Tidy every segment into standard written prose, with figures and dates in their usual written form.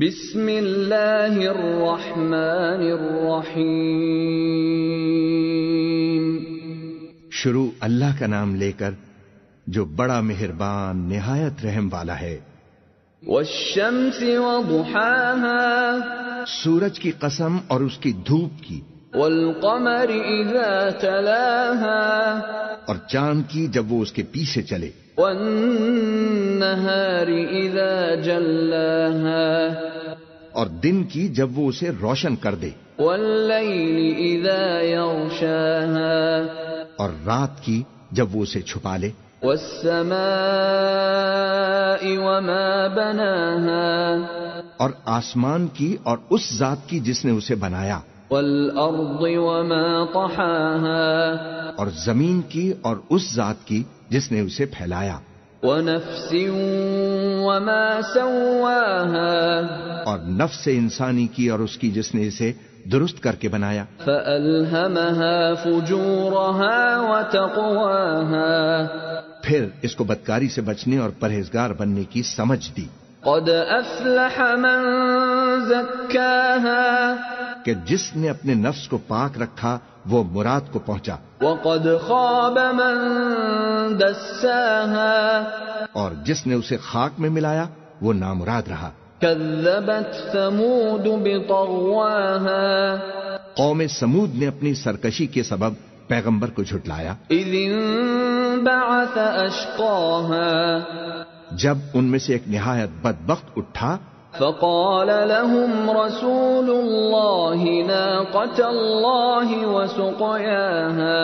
بسم اللہ الرحمن الرحیم، شروع اللہ کا نام لے کر جو بڑا مہربان نہایت رحم والا ہے۔ والشمس وضحاها، سورج کی قسم اور اس کی دھوپ کی، والقمر اذا تلاها، اور چاند کی جب وہ اس کے پیچھے چلے، والنہار اذا جلاها، اور دن کی جب وہ اسے روشن کر دے، واللیل اذا یغشاها، اور رات کی جب وہ اسے چھپا لے، والسماء وما بناها، اور آسمان کی اور اس ذات کی جس نے اسے بنایا، والارض وما طحاها، اور زمین کی اور اس ذات کی جس نے اسے پھیلایا، ونفس وما سواها، اور نفس انسانی کی اور اس کی جس نے اسے درست کر کے بنایا، فألهمها فجورها وتقواها، پھر اس کو بدکاری سے بچنے اور پرہیزگار بننے کی سمجھ دی، قد افلح من زکاها، کہ جس نے اپنے نفس کو پاک رکھا وہ مراد کو پہنچا، وقد خاب من دساها، اور جس نے اسے خاک میں ملایا وہ نامراد رہا۔ كذبت ثمود بطغواها، قوم سمود نے اپنی سرکشی کے سبب پیغمبر کو جھٹلایا، اذ انبعث اشقاها، جب ان میں سے ایک نہایت بدبخت اٹھا، فقال لهم رسول الله ناقة الله وسقياها،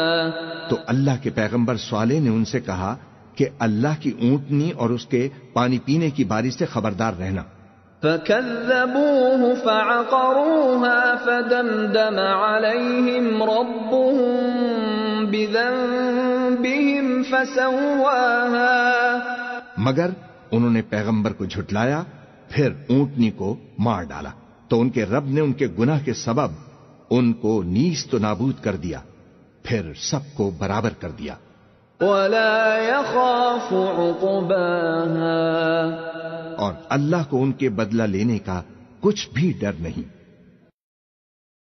تو اللہ کے پیغمبر صالح نے ان سے کہا کہ اللہ کی اونٹنی اور اس کے پانی پینے کی باری سے خبردار رہنا۔ فكذبوه فعقروها فدمدم عليهم ربهم بذنبهم فسواها، مگر انہوں نے پیغمبر کو جھٹلایا، پھر اونٹنی کو مار ڈالا، تو ان کے رب نے ان کے گناہ کے سبب ان کو نیست و نابود کر دیا، پھر سب کو برابر کر دیا۔ ولا يخاف عقباها، اور اللہ کو ان کے بدلہ لینے کا کچھ بھی ڈر نہیں۔